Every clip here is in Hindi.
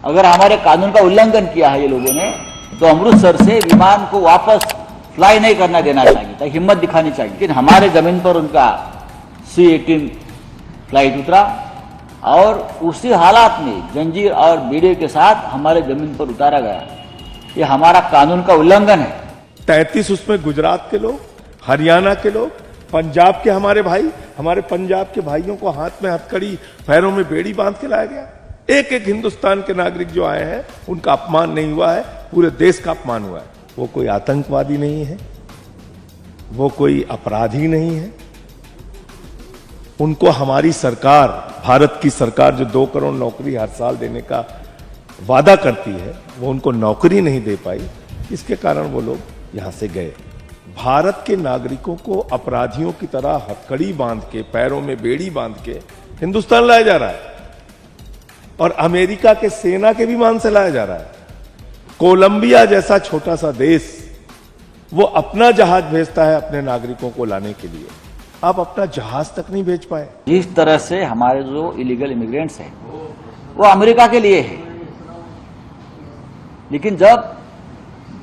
अगर हमारे कानून का उल्लंघन किया है ये लोगों ने, तो अमृतसर से विमान को वापस फ्लाई नहीं करना देना चाहिए था, हिम्मत दिखानी चाहिए। लेकिन हमारे जमीन पर उनका C-18 फ्लाइट उतरा और उसी हालात में जंजीर और बीड़े के साथ हमारे जमीन पर उतारा गया। ये हमारा कानून का उल्लंघन है। 33 उसमें गुजरात के लोग, हरियाणा के लोग, पंजाब के हमारे भाई, हमारे पंजाब के भाइयों को हाथ में हथकड़ी, पैरों में बेड़ी बांध के लाया गया। एक एक हिंदुस्तान के नागरिक जो आए हैं उनका अपमान नहीं हुआ है, पूरे देश का अपमान हुआ है। वो कोई आतंकवादी नहीं है, वो कोई अपराधी नहीं है। उनको हमारी सरकार, भारत की सरकार जो 2 करोड़ नौकरी हर साल देने का वादा करती है, वो उनको नौकरी नहीं दे पाई। इसके कारण वो लोग यहां से गए। भारत के नागरिकों को अपराधियों की तरह हथकड़ी बांध के, पैरों में बेड़ी बांध के हिंदुस्तान लाया जा रहा है और अमेरिका के सेना के विमान से लाया जा रहा है। कोलंबिया जैसा छोटा सा देश वो अपना जहाज भेजता है अपने नागरिकों को लाने के लिए, आप अपना जहाज तक नहीं भेज पाए। जिस तरह से हमारे जो इलीगल इमिग्रेंट्स हैं वो अमेरिका के लिए है, लेकिन जब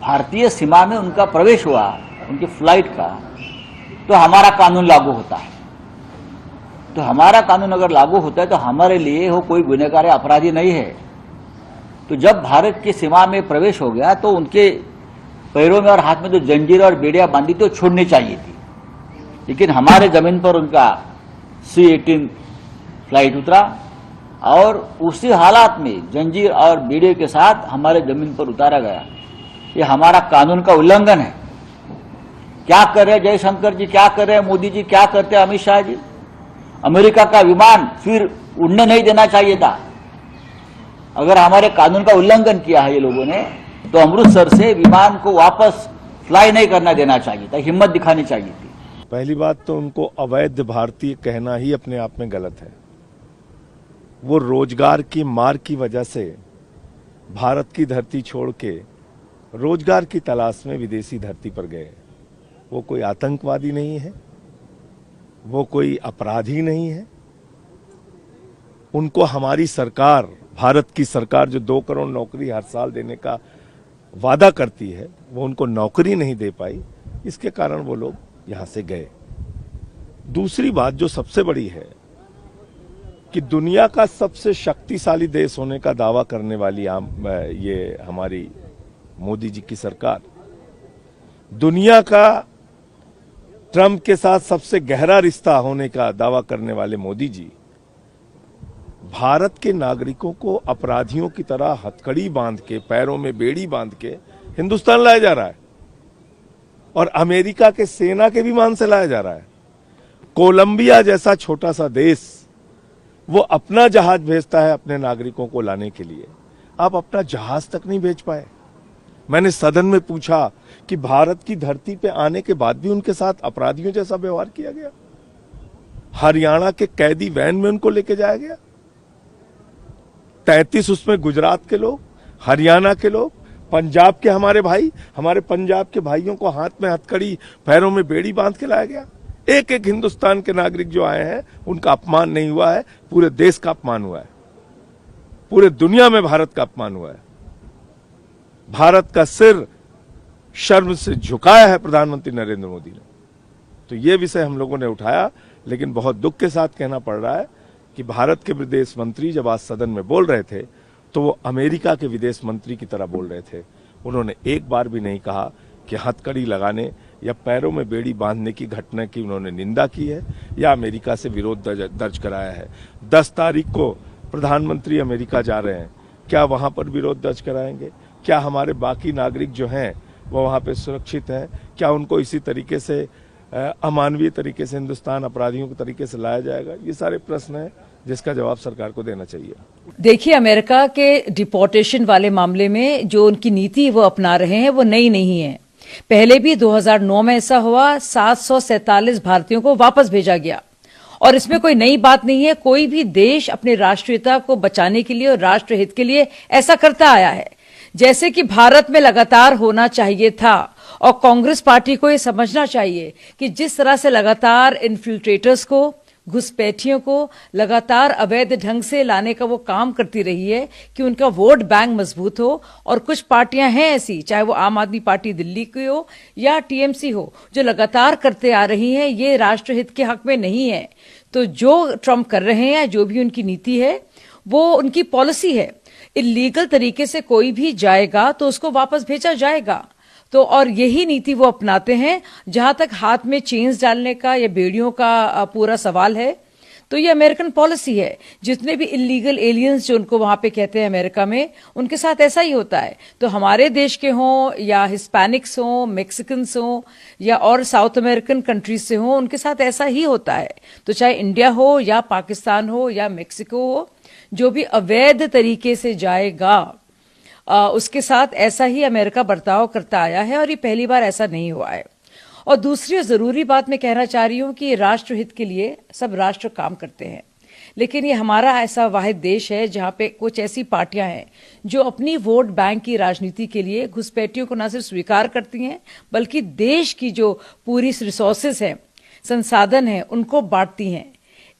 भारतीय सीमा में उनका प्रवेश हुआ, उनकी फ्लाइट का, तो हमारा कानून लागू होता है। तो हमारा कानून अगर लागू होता है तो हमारे लिए वो कोई गुनहगार अपराधी नहीं है। तो जब भारत की सीमा में प्रवेश हो गया तो उनके पैरों में और हाथ में जो जंजीर और बेड़ियां बांधी थी वो छोड़नी चाहिए थी, लेकिन हमारे जमीन पर उनका C-18 फ्लाइट उतरा और उसी हालात में जंजीर और बेड़े के साथ हमारे जमीन पर उतारा गया। ये हमारा कानून का उल्लंघन है। क्या कर रहे जयशंकर जी, क्या कर रहे हैं मोदी जी, क्या करते हैं अमित शाह जी? अमेरिका का विमान फिर उड़ने नहीं देना चाहिए था। अगर हमारे कानून का उल्लंघन किया है ये लोगों ने, तो अमृतसर से विमान को वापस फ्लाई नहीं करना देना चाहिए था, हिम्मत दिखानी चाहिए थी। पहली बात तो उनको अवैध भारतीय कहना ही अपने आप में गलत है। वो रोजगार की मार की वजह से भारत की धरती छोड़ के रोजगार की तलाश में विदेशी धरती पर गए। वो कोई आतंकवादी नहीं है, वो कोई अपराधी नहीं है। उनको हमारी सरकार, भारत की सरकार जो 2 करोड़ नौकरी हर साल देने का वादा करती है, वो उनको नौकरी नहीं दे पाई। इसके कारण वो लोग यहां से गए। दूसरी बात जो सबसे बड़ी है कि दुनिया का सबसे शक्तिशाली देश होने का दावा करने वाली ये हमारी मोदी जी की सरकार, दुनिया का ट्रंप के साथ सबसे गहरा रिश्ता होने का दावा करने वाले मोदी जी, भारत के नागरिकों को अपराधियों की तरह हथकड़ी बांध के, पैरों में बेड़ी बांध के हिंदुस्तान लाया जा रहा है और अमेरिका के सेना के विमान से लाया जा रहा है। कोलंबिया जैसा छोटा सा देश वो अपना जहाज भेजता है अपने नागरिकों को लाने के लिए, आप अपना जहाज तक नहीं भेज पाए। मैंने सदन में पूछा कि भारत की धरती पे आने के बाद भी उनके साथ अपराधियों जैसा व्यवहार किया गया। हरियाणा के कैदी वैन में उनको लेके जाया गया। 33 उसमें गुजरात के लोग, हरियाणा के लोग, पंजाब के हमारे भाई, हमारे पंजाब के भाइयों को हाथ में हथकड़ी, पैरों में बेड़ी बांध के लाया गया। एक एक हिंदुस्तान के नागरिक जो आए हैं उनका अपमान नहीं हुआ है, पूरे देश का अपमान हुआ है, पूरे दुनिया में भारत का अपमान हुआ है। भारत का सिर शर्म से झुकाया है प्रधानमंत्री नरेंद्र मोदी ने। तो ये विषय हम लोगों ने उठाया, लेकिन बहुत दुख के साथ कहना पड़ रहा है कि भारत के विदेश मंत्री जब आज सदन में बोल रहे थे तो वो अमेरिका के विदेश मंत्री की तरह बोल रहे थे। उन्होंने एक बार भी नहीं कहा कि हथकड़ी लगाने या पैरों में बेड़ी बांधने की घटना की उन्होंने निंदा की है या अमेरिका से विरोध दर्ज कराया है। 10 तारीख को प्रधानमंत्री अमेरिका जा रहे हैं, क्या वहां पर विरोध दर्ज कराएंगे? क्या हमारे बाकी नागरिक जो हैं वो वहां पे सुरक्षित हैं? क्या उनको इसी तरीके से अमानवीय तरीके से हिंदुस्तान अपराधियों के तरीके से लाया जाएगा? ये सारे प्रश्न हैं जिसका जवाब सरकार को देना चाहिए। देखिए, अमेरिका के डिपोर्टेशन वाले मामले में जो उनकी नीति वो अपना रहे हैं वो नई नहीं है। पहले भी 2009 में ऐसा हुआ, 747 भारतीयों को वापस भेजा गया और इसमें कोई नई बात नहीं है। कोई भी देश अपनी राष्ट्रीयता को बचाने के लिए और राष्ट्रहित के लिए ऐसा करता आया है, जैसे कि भारत में लगातार होना चाहिए था। और कांग्रेस पार्टी को ये समझना चाहिए कि जिस तरह से लगातार इन्फिल्ट्रेटर्स को, घुसपैठियों को लगातार अवैध ढंग से लाने का वो काम करती रही है कि उनका वोट बैंक मजबूत हो। और कुछ पार्टियां हैं ऐसी, चाहे वो आम आदमी पार्टी दिल्ली की हो या टीएमसी हो, जो लगातार करते आ रही हैं, ये राष्ट्रहित के हक में नहीं है। तो जो ट्रम्प कर रहे हैं, जो भी उनकी नीति है, वो उनकी पॉलिसी है। इलीगल तरीके से कोई भी जाएगा तो उसको वापस भेजा जाएगा। तो और यही नीति वो अपनाते हैं। जहां तक हाथ में चेन्स डालने का या बेड़ियों का पूरा सवाल है, तो ये अमेरिकन पॉलिसी है। जितने भी इलीगल एलियंस जो उनको वहां पे कहते हैं अमेरिका में, उनके साथ ऐसा ही होता है। तो हमारे देश के हों या हिस्पैनिक्स हों, मैक्सिकन्स हों या और साउथ अमेरिकन कंट्रीज से हों, उनके साथ ऐसा ही होता है। तो चाहे इंडिया हो या पाकिस्तान हो या मेक्सिको हो, जो भी अवैध तरीके से जाएगा उसके साथ ऐसा ही अमेरिका बर्ताव करता आया है, और ये पहली बार ऐसा नहीं हुआ है। और दूसरी जरूरी बात मैं कहना चाह रही हूं कि राष्ट्रहित के लिए सब राष्ट्र काम करते हैं, लेकिन ये हमारा ऐसा वाहिद देश है जहां पे कुछ ऐसी पार्टियां हैं जो अपनी वोट बैंक की राजनीति के लिए घुसपैठियों को न सिर्फ स्वीकार करती हैं, बल्कि देश की जो पूरी रिसोर्सेस हैं, संसाधन हैं, उनको बांटती हैं।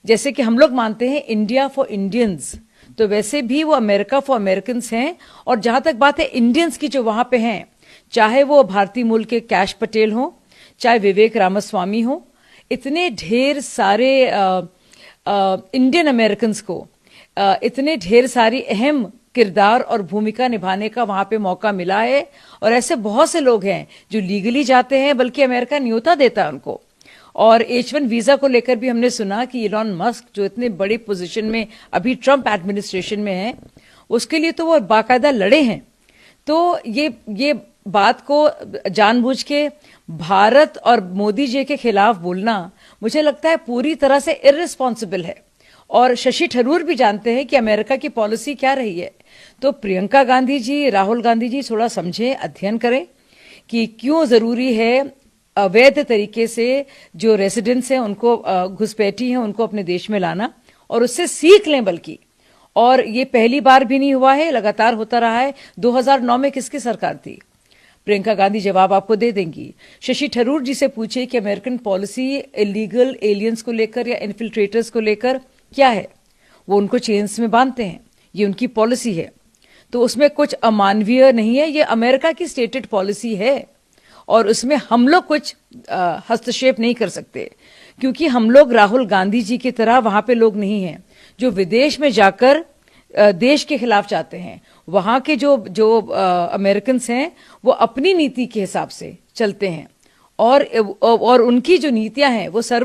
जैसे कि हम लोग मानते हैं इंडिया फॉर इंडियंस, तो वैसे भी वो अमेरिका फॉर अमेरिकन हैं। और जहां तक बात है इंडियंस की जो वहां पे हैं, चाहे वो भारतीय मूल के कैश पटेल हो, चाहे विवेक रामास्वामी हो, इतने ढेर सारे इंडियन अमेरिकन को इतने ढेर सारी अहम किरदार और भूमिका निभाने का वहां पे मौका मिला है। और ऐसे बहुत से लोग हैं जो लीगली जाते हैं, बल्कि अमेरिका न्योता देता है उनको। और H1 वीजा को लेकर भी हमने सुना कि इलॉन मस्क जो इतने बड़ी पोजीशन में अभी ट्रम्प एडमिनिस्ट्रेशन में है, उसके लिए तो वो बाकायदा लड़े हैं। तो ये बात को जानबूझ के भारत और मोदी जी के खिलाफ बोलना मुझे लगता है पूरी तरह से इररिस्पॉन्सिबल है। और शशि थरूर भी जानते हैं कि अमेरिका की पॉलिसी क्या रही है। तो प्रियंका गांधी जी, राहुल गांधी जी थोड़ा समझें, अध्ययन करें कि क्यों जरूरी है अवैध तरीके से जो रेसिडेंट्स हैं, उनको घुसपैठी हैं, उनको अपने देश में लाना, और उससे सीख लें। बल्कि और ये पहली बार भी नहीं हुआ है, लगातार होता रहा है। 2009 में किसकी सरकार थी? प्रियंका गांधी जवाब आपको दे देंगी। शशि थरूर जी से पूछिए कि अमेरिकन पॉलिसी इलीगल एलियंस को लेकर या इन्फिल्ट्रेटर्स को लेकर क्या है। वो उनको चेन्स में बांधते हैं, ये उनकी पॉलिसी है। तो उसमें कुछ अमानवीय नहीं है, ये अमेरिका की स्टेटेड पॉलिसी है। और उसमें हम लोग कुछ हस्तक्षेप नहीं कर सकते, क्योंकि हम लोग राहुल गांधी जी की तरह वहां पे लोग नहीं हैं जो विदेश में जाकर देश के खिलाफ जाते हैं। वहां के जो अमेरिकन हैं, वो अपनी नीति के हिसाब से चलते हैं, और उनकी जो नीतियां हैं वो सर्व